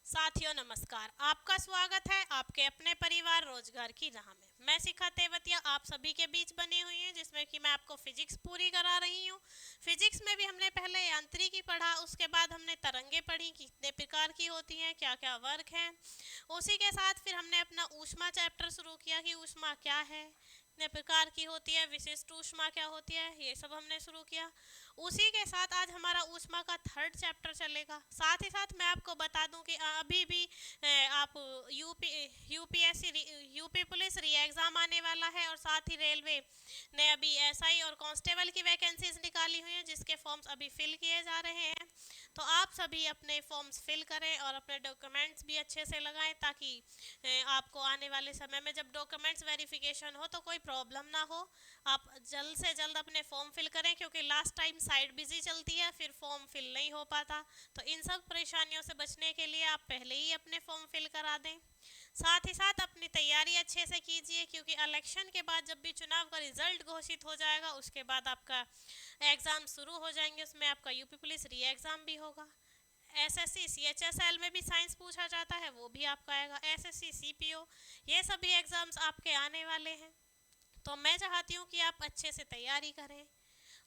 साथियों नमस्कार। आपका स्वागत है आपके अपने परिवार रोजगार की राह में। मैं शिखा तेवतिया आप सभी के बीच बनी हुई है, जिसमें कि मैं आपको फिजिक्स पूरी करा रही हूँ। फिजिक्स में भी हमने पहले यांत्रिकी पढ़ा, उसके बाद हमने तरंगे पढ़ी, कितने प्रकार की होती हैं, क्या क्या वर्क हैं। उसी के साथ फिर हमने अपना ऊष्मा चैप्टर शुरू किया कि ऊष्मा क्या है, कितने प्रकार की होती है, विशिष्ट ऊष्मा क्या होती है, ये सब हमने शुरू किया। उसी के साथ आज हमारा ऊष्मा का थर्ड चैप्टर चलेगा। साथ ही साथ मैं आपको बता दूं कि अभी भी आप यूपीएससी यूपी पुलिस री एग्ज़ाम आने वाला है, और साथ ही रेलवे ने अभी एसआई और कांस्टेबल की वैकेंसीज निकाली हुई हैं, जिसके फॉर्म्स अभी फिल किए जा रहे हैं। तो आप सभी अपने फॉर्म्स फिल करें और अपने डॉक्यूमेंट्स भी अच्छे से लगाएं, ताकि आपको आने वाले समय में जब डॉक्यूमेंट्स वेरिफिकेशन हो तो कोई प्रॉब्लम ना हो। आप जल्द से जल्द अपने फॉर्म फिल करें, क्योंकि लास्ट टाइम साइट बिजी चलती है, फिर फॉर्म फिल नहीं हो पाता। तो इन सब परेशानियों से बचने के लिए आप पहले ही अपने फॉर्म फिल करा दें। साथ ही साथ अपनी तैयारी अच्छे से कीजिए, क्योंकि इलेक्शन के बाद जब भी चुनाव का रिजल्ट घोषित हो जाएगा, उसके बाद आपका एग्ज़ाम शुरू हो जाएंगे। उसमें आपका यूपी पुलिस री एग्ज़ाम भी होगा। एसएससी सीएचएसएल में भी साइंस पूछा जाता है, वो भी आपका आएगा। एसएससी सीपीओ, ये सभी एग्ज़ाम्स आपके आने वाले हैं। तो मैं चाहती हूँ कि आप अच्छे से तैयारी करें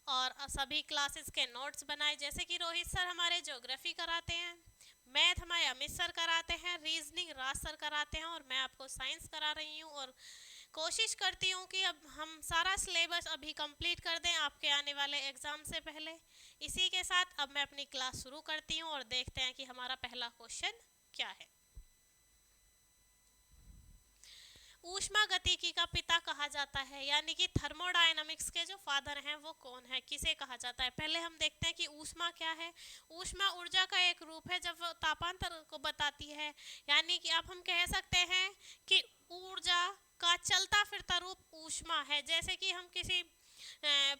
और सभी क्लासेस के नोट्स बनाएं। जैसे कि रोहित सर हमारे ज्योग्राफी कराते हैं, मैथ हमारे अमित सर कराते हैं, रीजनिंग राज सर कराते हैं, और मैं आपको साइंस करा रही हूँ। और कोशिश करती हूँ कि अब हम सारा सिलेबस अभी कंप्लीट कर दें आपके आने वाले एग्ज़ाम से पहले। इसी के साथ अब मैं अपनी क्लास शुरू करती हूँ और देखते हैं कि हमारा पहला क्वेश्चन क्या है। ऊष्मा गतिकी का पिता कहा जाता है, यानी कि थर्मोडायनामिक्स के जो फादर हैं वो कौन है, किसे कहा जाता है। पहले हम देखते हैं कि ऊष्मा क्या है। ऊष्मा ऊर्जा का एक रूप है जब वो तापांतर को बताती है, यानी कि अब हम कह सकते हैं कि ऊर्जा का चलता फिरता रूप ऊष्मा है। जैसे कि हम किसी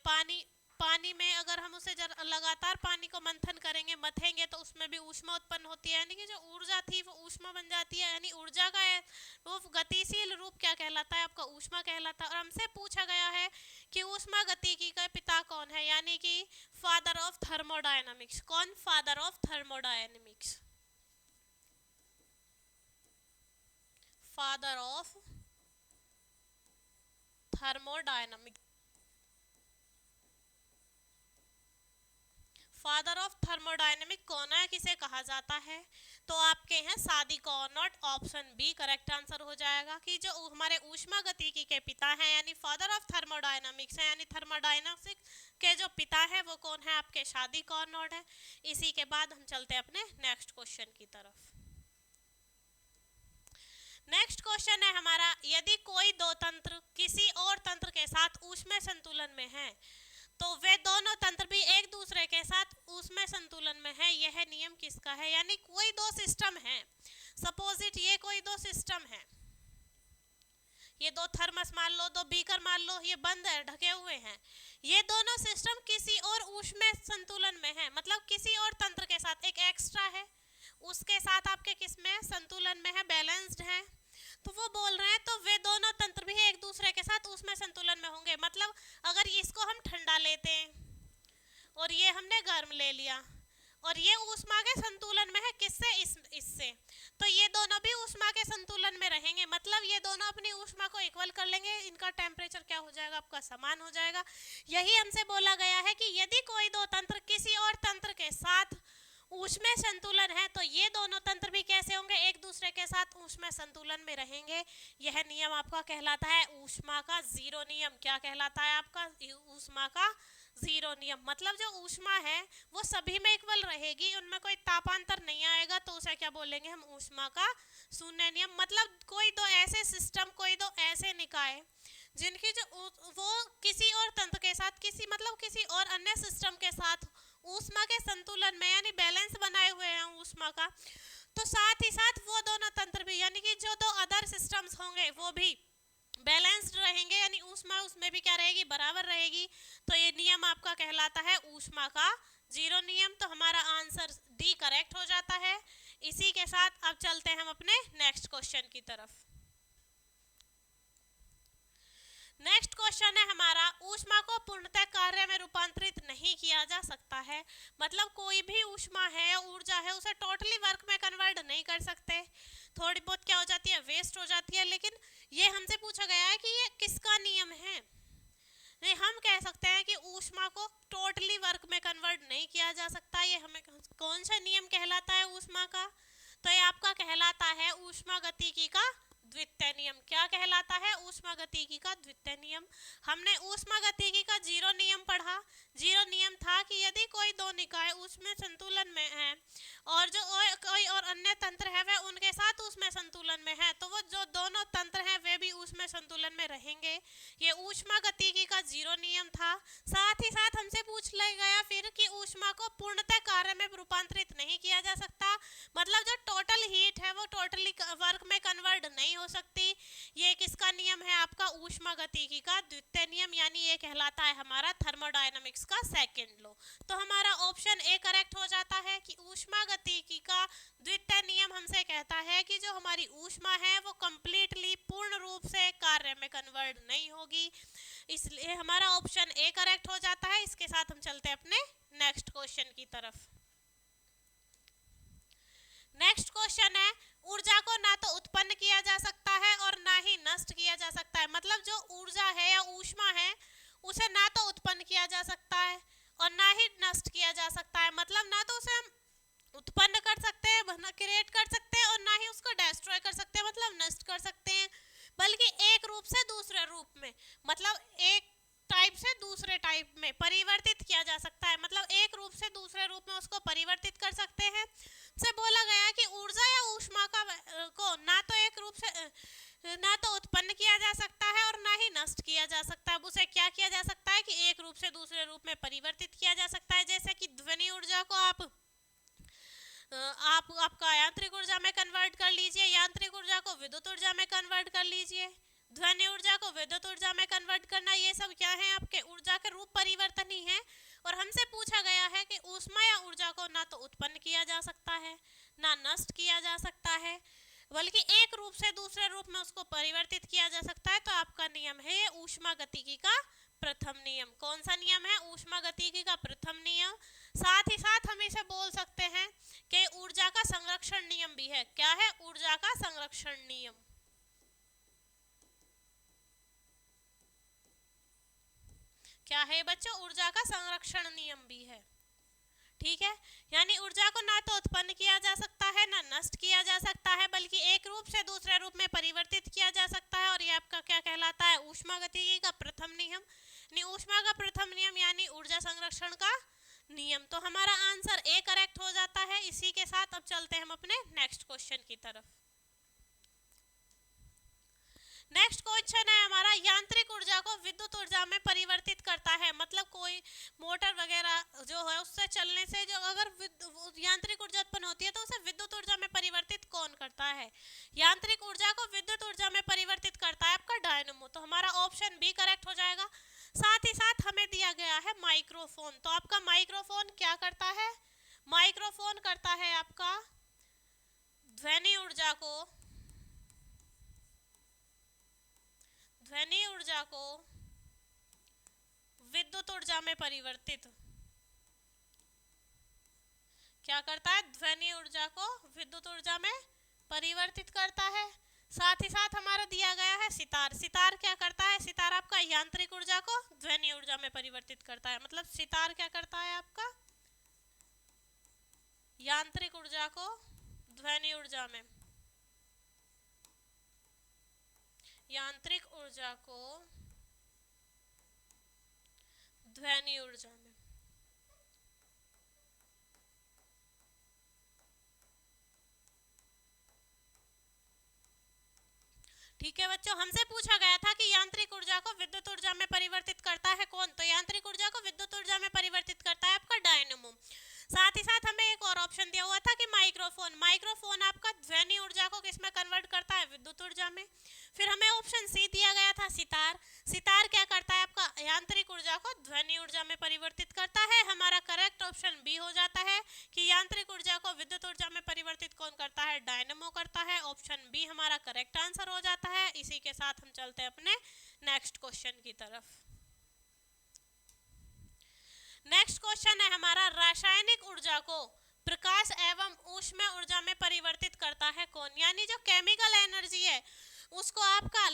पानी पानी में अगर हम उसे लगातार पानी को मंथन करेंगे, मथेंगे, तो उसमें भी ऊष्मा उत्पन्न होती है, यानी कि जो ऊर्जा थी वो ऊष्मा बन जाती है। यानी ऊर्जा का वो गतिशील रूप क्या कहलाता है, आपका ऊष्मा कहलाता है। और हमसे पूछा गया है कि ऊष्मा गतिकी का पिता कौन है, यानी कि फादर ऑफ थर्मोडायनामिक्स। कौन father of thermodynamics? Father of thermodynamics, father of thermodynamic कौन है, किसे कहा जाता है? तो आपके हैं सादी कॉर्नट। ऑप्शन बी करेक्ट आंसर हो जाएगा कि जो हमारे ऊष्मा गतिकी के पिता हैं, यानी फादर ऑफ थर्मोडायनामिक्स है, यानी थर्मोडायनामिक्स के जो पिता है वो कौन है, आपके सादी कॉर्नट है। इसी के बाद हम चलते हैं अपने नेक्स्ट क्वेश्चन की तरफ। नेक्स्ट क्वेश्चन है हमारा, यदि कोई दो तंत्र किसी और तंत्र के साथ ऊष्मा संतुलन में है, तो वे दोनों तंत्र भी एक दूसरे के साथ ऊष्मा संतुलन में है। यह नियम किसका है? यानी कोई दो सिस्टम है, सपोज इट ये कोई दो सिस्टम है, ये दो थर्मस मान लो, दो बीकर मान लो, ये बंद है, ढके हुए हैं। ये दोनों सिस्टम किसी और ऊष्मा संतुलन में है, मतलब किसी और तंत्र के साथ एक एक्स्ट्रा है, उसके साथ आपके किस में संतुलन में है, बैलेंस्ड है। तो वो बोल रहे हैं तो वे दोनों तंत्र भी एक दूसरे के साथ उसमें संतुलन में होंगे। मतलब अगर इसको हम ठंडा लेते हैं और ये हमने गर्म ले लिया, और ये ऊष्मा के संतुलन में है, किससे? इससे। तो ये दोनों भी ऊष्मा के संतुलन में रहेंगे, मतलब ये दोनों अपनी ऊष्मा को इक्वल कर लेंगे, इनका टेम्परेचर क्या हो जाएगा, आपका समान हो जाएगा। यही हमसे बोला गया है कि यदि कोई दो तंत्र किसी और तंत्र के साथ ऊष्मा संतुलन है, तो ये दोनों तंत्र भी कैसे होंगे, एक दूसरे के साथ ऊष्मा संतुलन में रहेंगे। यह नियम आपका कहलाता है ऊष्मा का जीरो नियम। क्या कहलाता है आपका? ऊष्मा का जीरो नियम। मतलब जो ऊष्मा है वो सभी में इक्वल रहेगी, उनमें कोई तापांतर नहीं आएगा, तो उसे क्या बोलेंगे हम? ऊष्मा का शून्य नियम। मतलब कोई दो ऐसे सिस्टम, कोई दो ऐसे निकाय जिनकी जो वो किसी और तंत्र के साथ, किसी मतलब किसी और अन्य सिस्टम के साथ ऊष्मा के संतुलन में, यानी बैलेंस बनाए हुए हैं ऊष्मा का, तो साथ ही साथ वो दोनों तंत्र भी, यानी कि जो दो अदर सिस्टम्स होंगे वो भी बैलेंस्ड रहेंगे, यानी ऊष्मा उसमें भी क्या रहेगी? बराबर रहेगी। तो ये नियम आपका कहलाता है ऊष्मा का जीरो नियम। तो हमारा आंसर डी करेक्ट हो जाता है। इसी के साथ अब चलते हैं हम अपने नेक्स्ट क्वेश्चन की तरफ। नेक्स्ट क्वेश्चन है हमारा, ऊष्मा को पूर्णतः कार्य में रूपांतरित नहीं किया जा सकता है। मतलब कोई भी ऊष्मा है या ऊर्जा है उसे टोटली वर्क में कन्वर्ट नहीं कर सकते, थोड़ी बहुत क्या हो जाती है, वेस्ट हो जाती है। लेकिन ये हमसे पूछा गया है कि ये किसका नियम है। नहीं, हम कह सकते हैं कि ऊष्मा को टोटली वर्क में कन्वर्ट नहीं किया जा सकता। ये हमें कौन सा नियम कहलाता है ऊष्मा का, तो ये आपका कहलाता है ऊष्मा गतिकी का द्वितीय नियम। क्या कहलाता है, ऊष्मा गतिकी का द्वितीय नियम। हमने ऊष्मा गतिकी का जीरो नियम पढ़ा। जीरो नियम था कि यदि कोई दो निकाय उसमें संतुलन में है और जो कोई और अन्य तंत्र है वह उनके साथ उसमें संतुलन में है, तो वो जो दोनों तंत्र हैं वे भी उसमें संतुलन में रहेंगे। ये ऊष्मा गतिकी का जीरो नियम था। साथ ही साथ हमसे पूछ लिया गया फिर कि ऊष्मा को पूर्णतः कार्य में रूपांतरित नहीं किया जा सकता, मतलब जो टोटल हीट है वो टोटली वर्क में कन्वर्ट नहीं हो सकती। ये किसका नियम है, आपका ऊष्मा गतिकी का द्वितीय नियम, यानी ये कहलाता है हमारा थर्मोडायनामिक्स का सेकंड लॉ। तो हमारा ऑप्शन ए करेक्ट हो जाता है कि ऊष्मा गतिकी का द्वितीय नियम हमसे कहता है कि जो हमारी ऊष्मा है वो कंप्लीटली पूर्ण रूप से कार्य में कन्वर्ट नहीं होगी, इसलिए हमारा ऑप्शन ए करेक्ट हो जाता है। इसके साथ हम चलते हैं अपने नेक्स्ट क्वेश्चन की तरफ। नेक्स्ट क्वेश्चन है, ऊर्जा को ना तो उत्पन्न किया जा सकता है और ना ही नष्ट किया जा सकता है। मतलब जो ऊर्जा है या ऊष्मा है उसे ना तो उत्पन्न किया जा सकता है और ना ही नष्ट किया जा सकता है। मतलब ना तो उसे हम उत्पन्न कर सकते हैं, क्रिएट कर सकते हैं, और ना ही उसको डिस्ट्रॉय कर सकते हैं, मतलब नष्ट कर सकते हैं, बल्कि एक रूप से दूसरे रूप में, मतलब एक टाइप से दूसरे टाइप में परिवर्तित किया जा सकता है। मतलब एक रूप से दूसरे रूप में उसको परिवर्तित कर सकते हैं। से बोला गया कि ऊर्जा या ऊष्मा का को ना तो एक रूप से ना तो उत्पन्न किया जा सकता है और ना ही नष्ट किया जा सकता है। अब उसे क्या किया जा सकता है कि एक रूप से दूसरे रूप में परिवर्तित किया जा सकता है। जैसे कि ध्वनि ऊर्जा को आप आपका यांत्रिक ऊर्जा में कन्वर्ट कर लीजिए, यांत्रिक ऊर्जा को विद्युत ऊर्जा में कन्वर्ट कर लीजिए, ध्वनि ऊर्जा को विद्युत ऊर्जा में कन्वर्ट करना, ये सब क्या है, आपके ऊर्जा के रूप परिवर्तन ही है। और हमसे पूछा गया है कि ऊष्मा या ऊर्जा को ना तो उत्पन्न किया जा सकता है ना नष्ट किया जा सकता है, बल्कि एक रूप से दूसरे रूप में उसको परिवर्तित किया जा सकता है। तो आपका नियम है ये ऊष्मा गतिकी का प्रथम नियम। कौन सा नियम है, ऊष्मा गतिकी का प्रथम नियम। साथ ही साथ हम इसे बोल सकते हैं कि ऊर्जा का संरक्षण नियम भी है। क्या है, ऊर्जा का संरक्षण नियम। क्या है बच्चों, ऊर्जा का संरक्षण नियम भी है। ठीक है, यानी ऊर्जा को ना तो उत्पन्न किया जा सकता है ना नष्ट किया जा सकता है, बल्कि एक रूप से दूसरे रूप में परिवर्तित किया जा सकता है। और ये आपका क्या कहलाता है, ऊष्मा गतिकी का प्रथम नियम। ऊष्मा का प्रथम नियम यानी ऊर्जा संरक्षण का नियम। तो हमारा आंसर ए करेक्ट हो जाता है। इसी के साथ अब चलते हैं हम अपने नेक्स्ट क्वेश्चन की तरफ। नेक्स्ट क्वेश्चन है हमारा, यांत्रिक ऊर्जा को विद्युत ऊर्जा में परिवर्तित करता है। मतलब कोई मोटर वगैरह जो है उससे चलने से जो अगर यांत्रिक ऊर्जा उत्पन्न होती है तो उसे विद्युत ऊर्जा में परिवर्तित कौन करता है। यांत्रिक ऊर्जा को विद्युत ऊर्जा में परिवर्तित करता है आपका डायनेमो। तो हमारा ऑप्शन बी करेक्ट हो जाएगा। साथ ही साथ हमें दिया गया है माइक्रोफोन। तो आपका माइक्रोफोन क्या करता है, माइक्रोफोन करता है आपका ध्वनि ऊर्जा को विद्युत ऊर्जा में परिवर्तित। क्या करता है, ध्वनि ऊर्जा को विद्युत ऊर्जा में परिवर्तित करता है। साथ ही साथ हमारा दिया गया है सितार। सितार क्या करता है, सितार आपका यांत्रिक ऊर्जा को ध्वनि ऊर्जा में परिवर्तित करता है। मतलब सितार क्या करता है, आपका यांत्रिक ऊर्जा को ध्वनि ऊर्जा में, यांत्रिक ऊर्जा को ध्वनि ऊर्जा में। ठीक है बच्चों, हमसे पूछा गया था कि यांत्रिक ऊर्जा को विद्युत ऊर्जा में परिवर्तित करता है कौन। तो यांत्रिक ऊर्जा को विद्युत ऊर्जा में परिवर्तित करता है आपका डायनेमो। साथ ही साथ हमें एक और ऑप्शन दिया हुआ था कि माइक्रोफोन। माइक्रोफोन आपका ध्वनि ऊर्जा को किसमें कन्वर्ट करता है, विद्युत ऊर्जा में। फिर हमें ऑप्शन सी दिया गया था सितार। सितार क्या करता है, आपका यांत्रिक ऊर्जा को ध्वनि ऊर्जा में परिवर्तित करता है। हमारा करेक्ट ऑप्शन बी हो जाता है कि यांत्रिक ऊर्जा को विद्युत ऊर्जा में परिवर्तित कौन करता है, डायनेमो करता है। ऑप्शन बी हमारा करेक्ट आंसर हो जाता है। इसी के साथ हम चलते हैं अपने नेक्स्ट क्वेश्चन की तरफ। नेक्स्ट क्वेश्चन है हमारा, रासायनिक ऊर्जा को प्रकाश एवं ऊष्मा ऊर्जा में परिवर्तित करता है कौन? यानी जो केमिकल एनर्जी है उसको आपका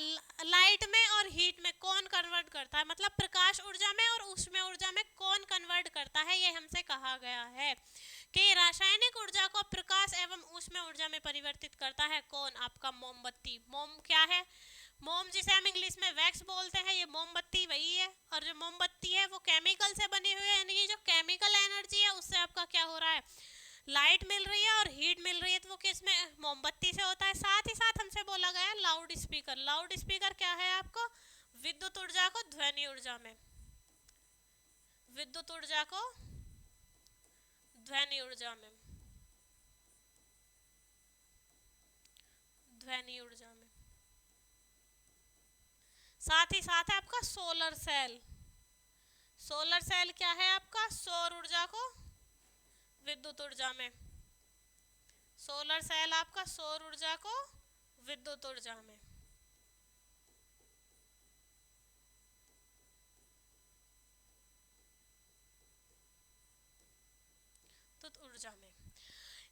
लाइट में और हीट में कौन कन्वर्ट करता है, मतलब प्रकाश ऊर्जा में और ऊष्मा ऊर्जा में कौन कन्वर्ट करता है, ये हमसे कहा गया है कि रासायनिक ऊर्जा को प्रकाश एवं ऊष्मा ऊर्जा में परिवर्तित करता है कौन? आपका मोमबत्ती। मोम क्या है? मोम जिसे हम इंग्लिश में वैक्स बोलते हैं, ये मोमबत्ती वही है। और जो मोमबत्ती है वो केमिकल से बनी हुई है, यानी कि जो केमिकल एनर्जी है उससे आपका क्या हो रहा है, लाइट मिल रही है और हीट मिल रही है, तो वो किस में? मोमबत्ती से होता है। साथ ही साथ हमसे बोला गया है लाउड स्पीकर। लाउड स्पीकर क्या है आपको? विद्युत ऊर्जा को ध्वनि ऊर्जा में, विद्युत ऊर्जा को ध्वनि ऊर्जा में, ध्वनि ऊर्जा में। साथ ही साथ है आपका सोलर सेल। सोलर सेल क्या है आपका? सौर ऊर्जा को विद्युत ऊर्जा में। सोलर सेल आपका सौर ऊर्जा को विद्युत ऊर्जा में। विद्युत ऊर्जा में।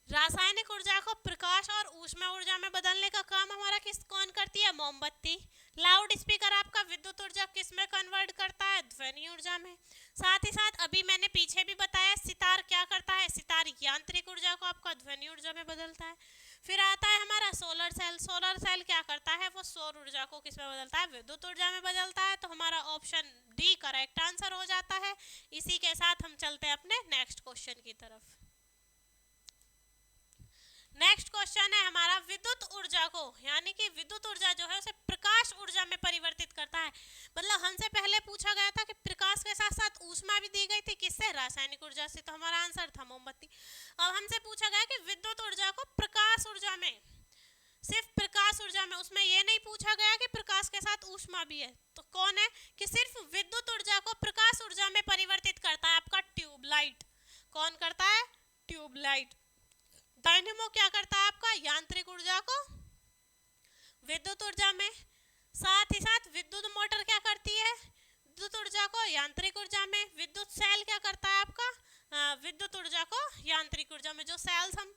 रासायनिक ऊर्जा को प्रकाश और ऊष्मा ऊर्जा में बदलने का काम हमारा कौन करती है? मोमबत्ती। लाउड स्पीकर आपका विद्युत ऊर्जा किस में कन्वर्ट करता है? ध्वनि ऊर्जा में। साथ ही साथ अभी मैंने पीछे भी बताया सितार क्या करता है? सितार यांत्रिक ऊर्जा को आपका ध्वनि ऊर्जा में बदलता है। फिर आता है हमारा सोलर सेल। सोलर सेल क्या करता है? वो सौर ऊर्जा को किस में बदलता है? विद्युत ऊर्जा में बदलता है। तो हमारा ऑप्शन डी करेक्ट आंसर हो जाता है। इसी के साथ हम चलते हैं अपने नेक्स्ट क्वेश्चन की तरफ। नेक्स्ट क्वेश्चन है हमारा, विद्युत ऊर्जा को, यानी कि विद्युत ऊर्जा जो है उसे प्रकाश ऊर्जा में परिवर्तित करता है। मतलब हमसे पहले पूछा गया था कि प्रकाश के साथ साथ ऊष्मा भी दी गई थी, किससे? रासायनिक ऊर्जा से, तो हमारा आंसर था मोमबत्ती। अब हमसे पूछा गया कि विद्युत ऊर्जा को प्रकाश ऊर्जा में, सिर्फ प्रकाश ऊर्जा में, उसमें यह नहीं पूछा गया कि प्रकाश के साथ ऊष्मा भी है, तो कौन है कि सिर्फ विद्युत ऊर्जा को प्रकाश ऊर्जा में परिवर्तित करता है आपका ट्यूबलाइट। कौन करता है? ट्यूबलाइट। डायनेमो क्या करता है आपका? यांत्रिक ऊर्जा को विद्युत ऊर्जा में। साथ ही साथ विद्युत मोटर क्या करती है? विद्युत ऊर्जा को यांत्रिक ऊर्जा में। विद्युत सेल क्या करता है आपका? विद्युत ऊर्जा को यांत्रिक ऊर्जा में। जो सेल्स हम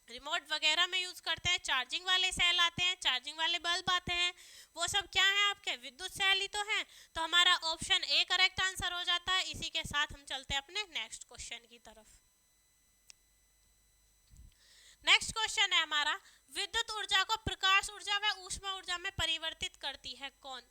रिमोट वगैरह में यूज करते हैं, चार्जिंग वाले सेल आते हैं, चार्जिंग वाले बल्ब आते हैं, वो सब क्या है आपके? विद्युत सेल ही तो हैं। तो हमारा ऑप्शन ए करेक्ट आंसर हो जाता है। इसी के साथ हम चलते हैं अपने नेक्स्ट क्वेश्चन की तरफ। नेक्स्ट क्वेश्चन है हमारा, विद्युत ऊर्जा को प्रकाश ऊर्जा व ऊष्मा ऊर्जा में परिवर्तित करती है कौन?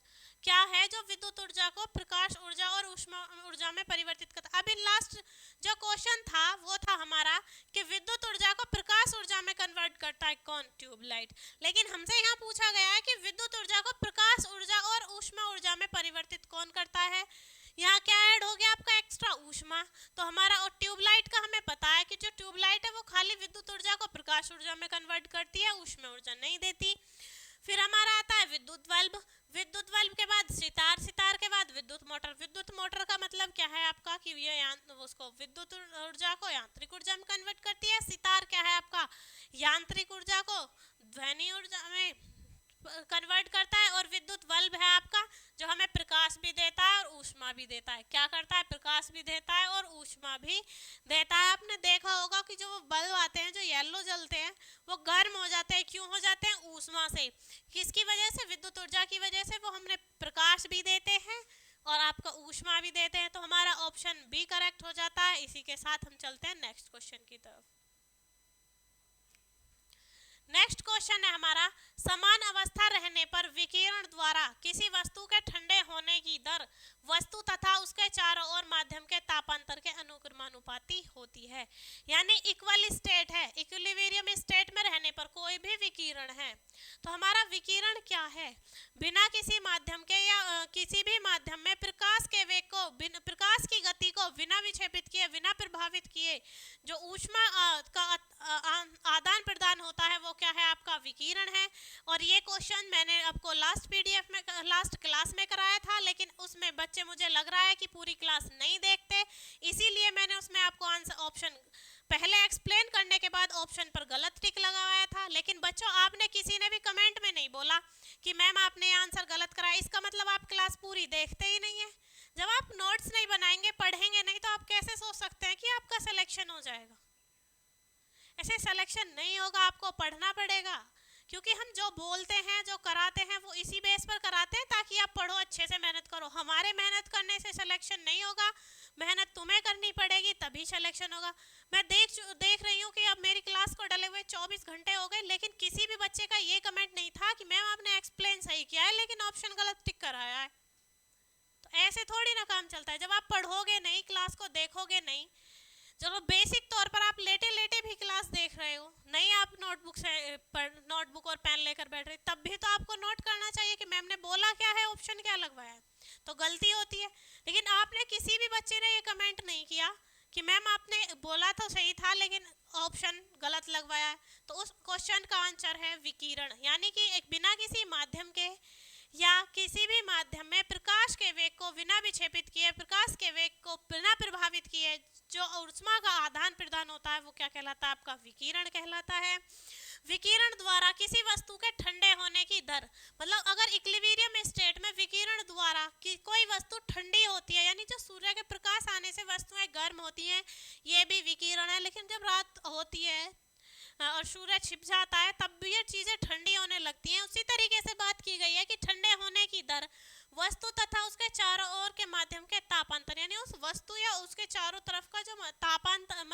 क्या है जो विद्युत ऊर्जा को प्रकाश ऊर्जा और ऊष्मा ऊर्जा में परिवर्तित करता है? अभी लास्ट जो क्वेश्चन था वो था हमारा कि विद्युत ऊर्जा को प्रकाश ऊर्जा में कन्वर्ट करता है कौन? ट्यूबलाइट। लेकिन हमसे यहाँ पूछा गया है कि विद्युत ऊर्जा को प्रकाश ऊर्जा और ऊष्मा ऊर्जा में परिवर्तित कौन करता है? यहाँ क्या ऐड हो गया आपका? एक्स्ट्रा ऊष्मा। तो हमारा, और ट्यूबलाइट का हमें पता है कि जो ट्यूबलाइट है वो खाली विद्युत ऊर्जा को प्रकाश ऊर्जा में कन्वर्ट करती है, ऊष्मा ऊर्जा नहीं देती। फिर हमारा आता है विद्युत बल्ब। विद्युत बल्ब के बाद सितार, सितार के बाद विद्युत मोटर। विद्युत मोटर का मतलब क्या है आपका कि ये उसको विद्युत ऊर्जा को यांत्रिक ऊर्जा में कन्वर्ट करती है। सितार क्या है आपका? यांत्रिक ऊर्जा को ध्वनि ऊर्जा में कन्वर्ट करता है। और विद्युत बल्ब है आपका जो हमें प्रकाश भी देता है और ऊष्मा भी देता है। क्या करता है? प्रकाश भी देता है और ऊष्मा भी देता है। आपने देखा होगा कि जो वो बल्ब आते हैं जो येलो जलते हैं वो गर्म हो जाते हैं। क्यों हो जाते हैं? ऊष्मा से। किसकी वजह से? विद्युत ऊर्जा की वजह से। वो हमने प्रकाश भी देते हैं और आपका ऊष्मा भी देते हैं। तो हमारा ऑप्शन बी करेक्ट हो जाता है। इसी के साथ हम चलते हैं नेक्स्ट क्वेश्चन की तरफ। नेक्स्ट क्वेश्चन है हमारा, समान अवस्था रहने पर विकिरण द्वारा किसी वस्तु के ठंडे होने की दर वस्तु तथा उसके चारों ओर माध्यम के तापांतर के अनुक्रमानुपाती होती है। यानी इक्वल स्टेट है, इक्विलिब्रियम स्टेट में रहने पर कोई भी विकिरण है तो हमारा विकिरण क्या है? बिना किसी माध्यम के या किसी भी माध्यम में प्रकाश के वेग को, प्रकाश की गति को बिना विक्षेपित किए, बिना प्रभावित किए जो ऊष्मा का आदान प्रदान होता है वो क्या है? आपका विकिरण है। और ये क्वेश्चन मैंने आपको लास्ट पीडीएफ में, लास्ट क्लास में कराया था, लेकिन उसमें बच्चे मुझे लग रहा है कि पूरी क्लास नहीं देखते, इसीलिए मैंने उसमें आपको आंसर ऑप्शन पहले एक्सप्लेन करने के बाद ऑप्शन पर गलत टिक लगाया था। लेकिन बच्चों आपने किसी ने भी कमेंट में नहीं बोला कि मैम आपने आंसर गलत कराया, इसका मतलब आप क्लास पूरी देखते ही नहीं है। जब आप नोट्स नहीं बनाएंगे, पढ़ेंगे नहीं, तो आप कैसे सोच सकते हैं कि आपका सिलेक्शन हो जाएगा? ऐसे सिलेक्शन नहीं होगा, आपको पढ़ना पड़ेगा। क्योंकि हम जो बोलते हैं, जो कराते हैं, वो इसी बेस पर कराते हैं ताकि आप पढ़ो, अच्छे से मेहनत करो। हमारे मेहनत करने से सिलेक्शन नहीं होगा, मेहनत तुम्हें करनी पड़ेगी, तभी सिलेक्शन होगा। मैं देख रही हूँ कि अब मेरी क्लास को डले हुए 24 घंटे हो गए, लेकिन किसी भी बच्चे का ये कमेंट नहीं था कि मैम आपने एक्सप्लेन सही किया है लेकिन ऑप्शन गलत टिक कराया है। तो ऐसे थोड़ी ना काम चलता है। जब आप पढ़ोगे नहीं, क्लास को देखोगे नहीं, चलो बेसिक तौर पर आप लेटे लेटे भी क्लास देख रहे हो, नहीं आप नोटबुक और पेन लेकर बैठ रहे, तब भी तो आपको नोट करना चाहिए कि मैम ने बोला क्या है, ऑप्शन क्या लगवाया है। तो गलती होती है। लेकिन आपने, किसी भी बच्चे ने ये कमेंट नहीं किया कि मैम आपने बोला तो सही था लेकिन ऑप्शन गलत लगवाया है। तो उस क्वेश्चन का आंसर है विकिरण, यानी कि एक बिना किसी माध्यम के या किसी भी माध्यम में प्रकाश के वेग को बिना विक्षेपित किए, प्रकाश के वेग को बिना प्रभावित किए जो ऊष्मा का आदान प्रदान होता है, वो क्या कहलाता है? आपका विकिरण कहलाता है। विकिरण द्वारा किसी वस्तु के ठंडे होने की दर, मतलब अगर इक्विलिब्रियम स्टेट में विकिरण द्वारा कोई वस्तु ठंडी होती है, यानी जो सूर्य के प्रकाश आने से वस्तुएं गर्म होती हैं, ये भी विकिरण है। लेकिन जब रात होती है और सूर्य छिप जाता है, तब भी ये चीजें ठंडी होने लगती हैं। उसी तरीके से बात की गई है कि ठंडे होने की दर वस्तु तथा उसके चारों ओर के माध्यम के तापांतर, यानी उस वस्तु या उसके चारों तरफ का जो तापांतर,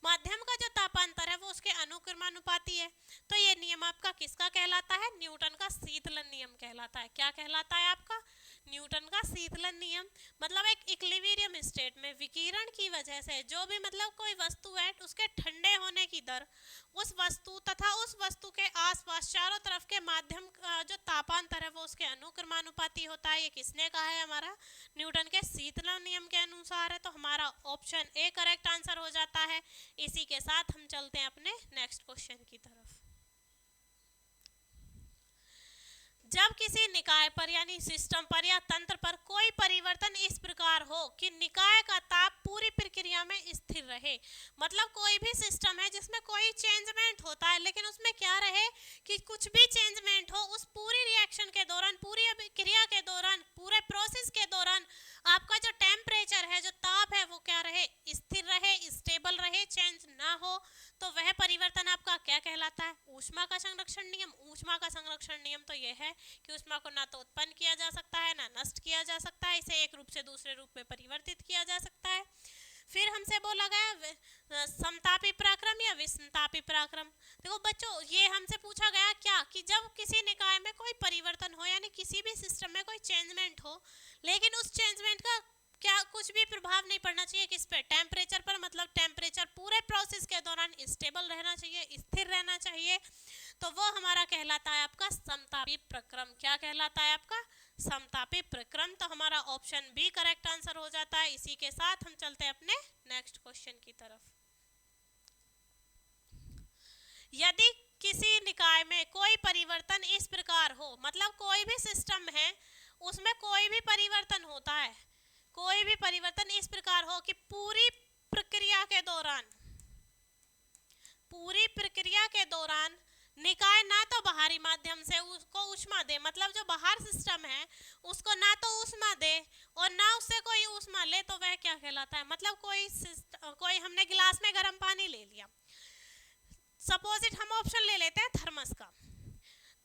माध्यम का जो तापांतर है, वो उसके अनुक्रमानुपाती है। तो ये नियम आपका किसका कहलाता है? न्यूटन का शीतलन नियम कहलाता है। क्या कहलाता है आपका? न्यूटन का शीतलन नियम। मतलब एक इक्विलिब्रियम स्टेट में विकिरण की वजह से जो भी, मतलब कोई वस्तु है, उसके ठंडे होने की दर उस वस्तु तथा उस वस्तु के आसपास चारों तरफ के माध्यम जो तापांतर है, वो उसके अनुक्रमानुपाती होता है। ये किसने कहा है? हमारा न्यूटन के शीतलन नियम के अनुसार है। तो हमारा ऑप्शन ए करेक्ट आंसर हो जाता है। इसी के साथ हम चलते हैं अपने नेक्स्ट क्वेश्चन की तरफ। जब किसी निकाय पर यानी सिस्टम पर या तंत्र पर कोई परिवर्तन इस प्रकार हो कि निकाय का ताप पूरी प्रक्रिया में स्थिर रहे, मतलब कोई भी सिस्टम है जिसमें कोई चेंजमेंट होता है, लेकिन उसमें क्या रहे कि कुछ भी चेंजमेंट हो, उस पूरी रिएक्शन के दौरान, पूरी क्रिया के दौरान, पूरे प्रोसेस के दौरान आपका जो टेम्परेचर है, जो ताप है, वो क्या रहे? स्थिर रहे, स्टेबल रहे, चेंज ना हो। तो वह परिवर्तन आपका क्या कहलाता है? ऊष्मा का संरक्षण नियम। ऊष्मा का संरक्षण नियम तो यह है कि ऊष्मा को ना तो उत्पन्न किया जा सकता है, ना नष्ट किया जा सकता है, इसे एक रूप से दूसरे रूप में परिवर्तित किया जा सकता है। फिर हमसे बोला गया समतापी पराक्रम या विषमतापी पराक्रम। देखो बच्चों, ये हमसे पूछा गया क्या कि जब किसी निकाय में कोई परिवर्तन हो, यानी किसी भी सिस्टम में कोई चेंजमेंट हो, लेकिन उस चेंजमेंट का क्या कुछ भी प्रभाव नहीं पड़ना चाहिए किस पे? टेम्परेचर पर। मतलब टेम्परेचर पूरे प्रोसेस के दौरान स्टेबल रहना चाहिए, स्थिर रहना चाहिए। तो वो हमारा कहलाता है आपका समतापी प्रक्रम। क्या कहलाता है आपका? समतापी प्रक्रम। तो हमारा ऑप्शन बी करेक्ट आंसर हो जाता है। इसी के साथ हम चलते हैं अपने नेक्स्ट क्वेश्चन की तरफ। यदि किसी निकाय में कोई परिवर्तन इस प्रकार हो, मतलब कोई भी सिस्टम है उसमें कोई भी परिवर्तन होता है, कोई भी परिवर्तन इस प्रकार हो कि पूरी प्रक्रिया के दौरान निकाय ना तो बाहरी माध्यम से उसको ऊष्मा दे, मतलब जो बाहर सिस्टम है उसको ना तो ऊष्मा दे और ना उससे कोई ऊष्मा ले, तो वह क्या कहलाता है? मतलब कोई हमने गिलास में गर्म पानी ले लिया, सपोजिट हम ऑप्शन ले लेते हैं थर्मस का।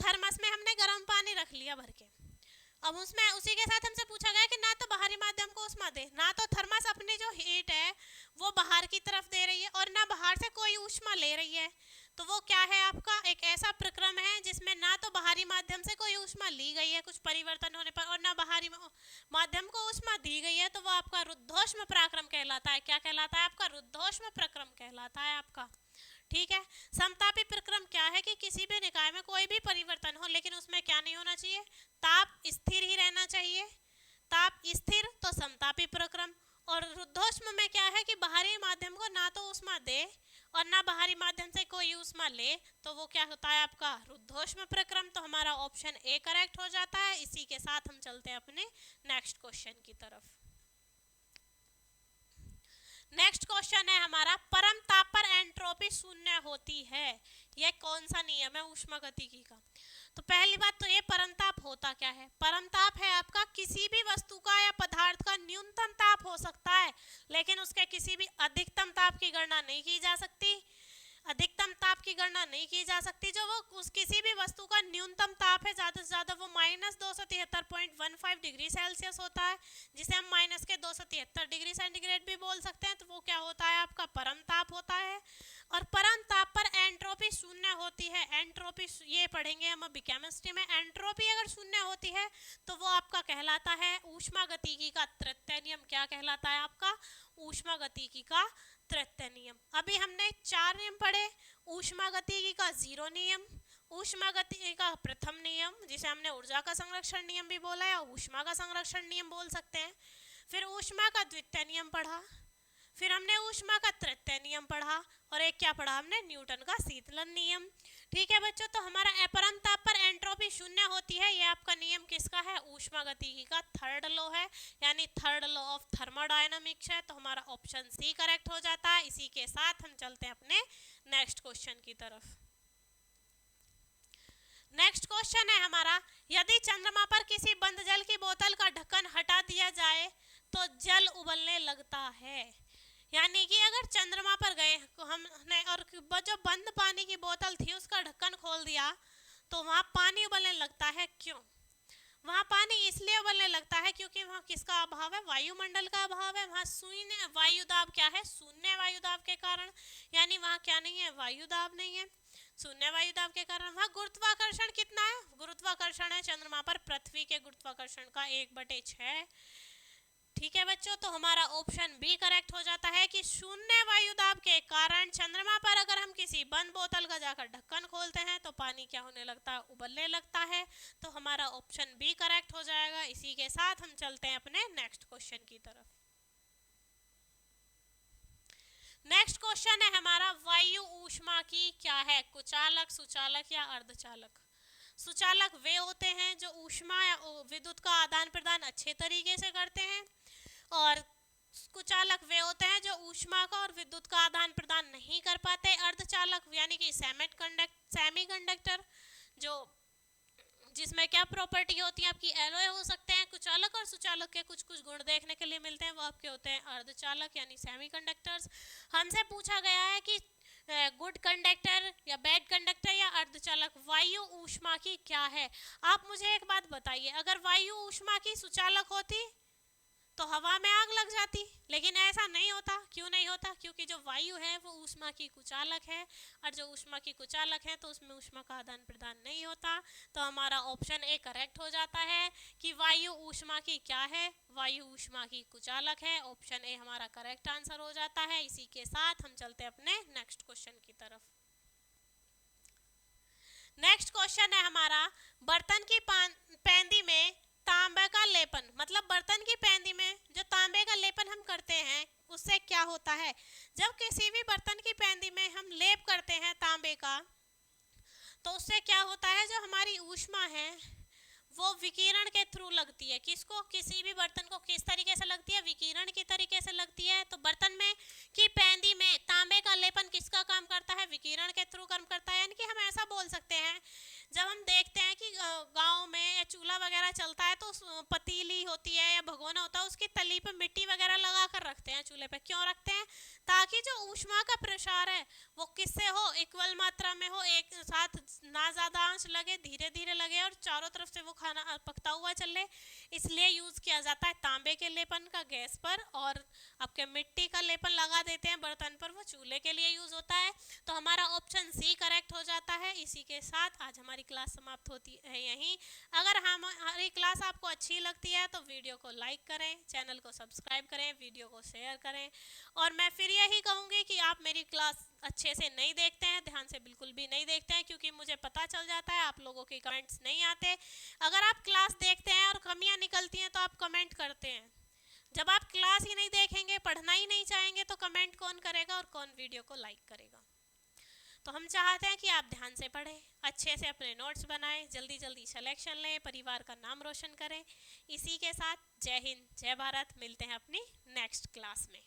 थर्मस में हमने गर्म पानी रख लिया भर के। अब उसमें उसी के साथ हमसे पूछा गया कि ना तो बाहरी माध्यम को ऊष्मा दे, ना तो थर्मस अपनी जो हीट है वो बाहर की तरफ दे रही है, और ना बाहर से कोई ऊष्मा ले रही है। तो वो क्या है आपका? एक ऐसा प्रक्रम है जिसमें ना तो बाहरी माध्यम से कोई ऊष्मा ली गई है कुछ परिवर्तन होने पर, और ना बाहरी माध्यम को ऊष्मा दी गई है। तो वो आपका रुद्धोष्म पराक्रम कहलाता है। क्या कहलाता है आपका? रुद्धोष्म प्रक्रम कहलाता है आपका। ठीक है। समतापी प्रक्रम क्या है कि किसी भी निकाय में कोई भी परिवर्तन हो, लेकिन उसमें क्या नहीं होना चाहिए? ताप स्थिर ही रहना चाहिए। ताप स्थिर तो समतापी प्रक्रम। और रुद्धोष्म में क्या है कि बाहरी माध्यम को ना तो ऊष्मा दे और ना बाहरी माध्यम से कोई ऊष्मा ले, तो वो क्या होता है आपका? रुद्धोष्म प्रक्रम। तो हमारा ऑप्शन ए करेक्ट हो जाता है। इसी के साथ हम चलते हैं अपने नेक्स्ट क्वेश्चन की तरफ। नेक्स्ट क्वेश्चन है हमारा, परम ताप पर एंट्रोपी शून्य होती है। यह कौन सा नियम है? ऊष्मागतिकी का। तो पहली बात तो ये परमताप होता क्या है? परमताप है आपका किसी भी वस्तु का या पदार्थ का न्यूनतम ताप हो सकता है, लेकिन उसके किसी भी अधिकतम ताप की गणना नहीं की जा सकती। अधिकतम ताप की गणना नहीं की जा सकती। जो वो उस किसी भी वस्तु का न्यूनतम ताप है ज़्यादा से ज़्यादा वो -273.15 डिग्री सेल्सियस होता है, जिसे हम माइनस के 273 डिग्री सेंटीग्रेड भी बोल सकते हैं। तो वो क्या होता है? आपका परम ताप होता है। और परम ताप पर एंट्रोपी शून्य होती है। एंट्रोपी ये पढ़ेंगे हम अभी केमिस्ट्री में। एंट्रोपी अगर शून्य होती है तो वो आपका कहलाता है ऊष्मागतिकी का तृतीय नियम। क्या कहलाता है आपका? ऊष्मागतिकी का तृतीय नियम। अभी हमने 4 नियम पढ़े। ऊष्मागतिकी का 0 नियम, ऊष्मागतिकी का प्रथम नियम जिसे हमने ऊर्जा का संरक्षण नियम भी बोला है, ऊष्मा का संरक्षण नियम बोल सकते हैं। फिर ऊष्मा का द्वितीय नियम पढ़ा, फिर हमने ऊष्मा का तृतीय नियम पढ़ा, और एक क्या पढ़ा हमने? न्यूटन का शीतलन नियम। ठीक है बच्चों, तो हमारा अपरम ताप पर एंट्रोपी शून्य होती है। ये आपका नियम किसका है? ऊष्मागतिकी का थर्ड लॉ है, यानी थर्ड लॉ ऑफ थर्मोडायनामिक्स है। तो हमारा ऑप्शन सी करेक्ट हो जाता है। इसी के साथ हम चलते हैं अपने नेक्स्ट क्वेश्चन की तरफ। नेक्स्ट क्वेश्चन है हमारा, यदि चंद्रमा पर किसी बंद जल की बोतल का ढक्कन हटा दिया जाए तो जल उबलने लगता है। यानी कि अगर चंद्रमा पर गए हमने और जो बंद पानी की बोतल थी उसका ढक्कन खोल दिया तो वहाँ पानी उबलने लगता है। क्यों? वहाँ पानी इसलिए उबलने लगता है क्योंकि वहाँ किसका अभाव है? वायुमंडल का अभाव है। वहाँ शून्य वायुदाब क्या है? शून्य वायुदाब के कारण, यानी वहाँ क्या नहीं है? वायुदाब नहीं है। शून्य वायुदाब के कारण वहाँ गुरुत्वाकर्षण कितना है? गुरुत्वाकर्षण है चंद्रमा पर पृथ्वी के गुरुत्वाकर्षण का 1/6। ठीक है बच्चों, तो हमारा ऑप्शन बी करेक्ट हो जाता है कि शून्य वायुदाब के कारण चंद्रमा पर अगर हम किसी बंद बोतल का जाकर ढक्कन खोलते हैं तो पानी क्या होने लगता है? उबलने लगता है। तो हमारा ऑप्शन बी करेक्ट हो जाएगा। इसी के साथ हम चलते हैं अपने नेक्स्ट क्वेश्चन की तरफ। नेक्स्ट क्वेश्चन है हमारा, वायु ऊष्मा की क्या है? कुचालक, सुचालक या अर्धचालक? सुचालक वे होते हैं जो ऊष्मा या विद्युत का आदान प्रदान अच्छे तरीके से करते हैं, और कुचालक वे होते हैं जो ऊष्मा का और विद्युत का आदान प्रदान नहीं कर पाते। अर्धचालक यानी कि सेमीकंडक्टर, जो जिसमें क्या प्रॉपर्टी होती है आपकी? एलॉय हो सकते हैं। कुचालक और सुचालक के कुछ कुछ गुण देखने के लिए मिलते हैं, वो आपके होते हैं अर्धचालक यानी सेमीकंडक्टर्स। हमसे पूछा गया है कि गुड कंडक्टर या बैड कंडक्टर या अर्धचालक वायु ऊष्मा की क्या है? आप मुझे एक बात बताइए, अगर वायु ऊष्मा की सुचालक होती तो हवा में आग लग जाती, लेकिन ऐसा नहीं होता। क्यों नहीं होता? क्योंकि जो वायु है वो ऊष्मा की कुचालक है, और जो ऊष्मा की कुचालक है तो उसमें ऊष्मा का आदान प्रदान नहीं होता। तो हमारा ऑप्शन ए करेक्ट हो जाता है कि वायु ऊष्मा की क्या है? वायु ऊष्मा की कुचालक है। ऑप्शन ए हमारा करेक्ट आंसर हो जाता है। इसी के साथ हम चलते हैं अपने नेक्स्ट क्वेश्चन की तरफ। नेक्स्ट क्वेश्चन है हमारा, बर्तन की पेंदी में तांबे का लेपन, मतलब बर्तन की पेंदी में जो तांबे का लेपन हम करते हैं उससे क्या होता है? जब किसी भी बर्तन की पेंदी में हम लेप करते हैं तांबे का, तो उससे क्या होता है? जो हमारी ऊष्मा है वो विकिरण के थ्रू लगती है। किसको? किसी भी बर्तन को किस तरीके से लगती है? विकिरण की तरीके से लगती है। तो बर्तन में की पेंदी में तांबे का लेपन किसका काम करता है? विकिरण के थ्रू काम करता है। यानी कि हम ऐसा बोल सकते हैं, जब हम देखते हैं कि गांव में या चूल्हा वगैरह चलता है तो पतीली होती है या भगोना होता है, उसकी तली पे मिट्टी वगैरह लगा कर रखते हैं चूल्हे पे। क्यों रखते हैं? ताकि जो ऊष्मा का प्रसार है वो किससे हो? इक्वल मात्रा में हो, एक साथ ना ज़्यादा आंच लगे, धीरे धीरे लगे, और चारों तरफ से वो खाना पकता हुआ चले। इसलिए यूज़ किया जाता है तांबे के लेपन का गैस पर, और आपके मिट्टी का लेपन लगा देते हैं बर्तन पर, वो चूल्हे के लिए यूज़ होता है। तो हमारा ऑप्शन सी करेक्ट हो जाता है। इसी के साथ आज हमारी क्लास समाप्त होती है यहीं। अगर हमारी क्लास आपको अच्छी लगती है तो वीडियो को लाइक करें, चैनल को सब्सक्राइब करें, वीडियो को शेयर करें। और मैं फिर यही कहूँगी कि आप मेरी क्लास अच्छे से नहीं देखते हैं, ध्यान से बिल्कुल भी नहीं देखते हैं, क्योंकि मुझे पता चल जाता है आप लोगों के कमेंट्स नहीं आते। अगर आप क्लास देखते हैं और कमियां निकलती हैं तो आप कमेंट करते हैं। जब आप क्लास ही नहीं देखेंगे, पढ़ना ही नहीं चाहेंगे, तो कमेंट कौन करेगा और कौन वीडियो को लाइक करेगा? तो हम चाहते हैं कि आप ध्यान से पढ़ें, अच्छे से अपने नोट्स बनाएं, जल्दी जल्दी सिलेक्शन लें, परिवार का नाम रोशन करें। इसी के साथ जय हिंद, जय भारत। मिलते हैं अपनी नेक्स्ट क्लास में।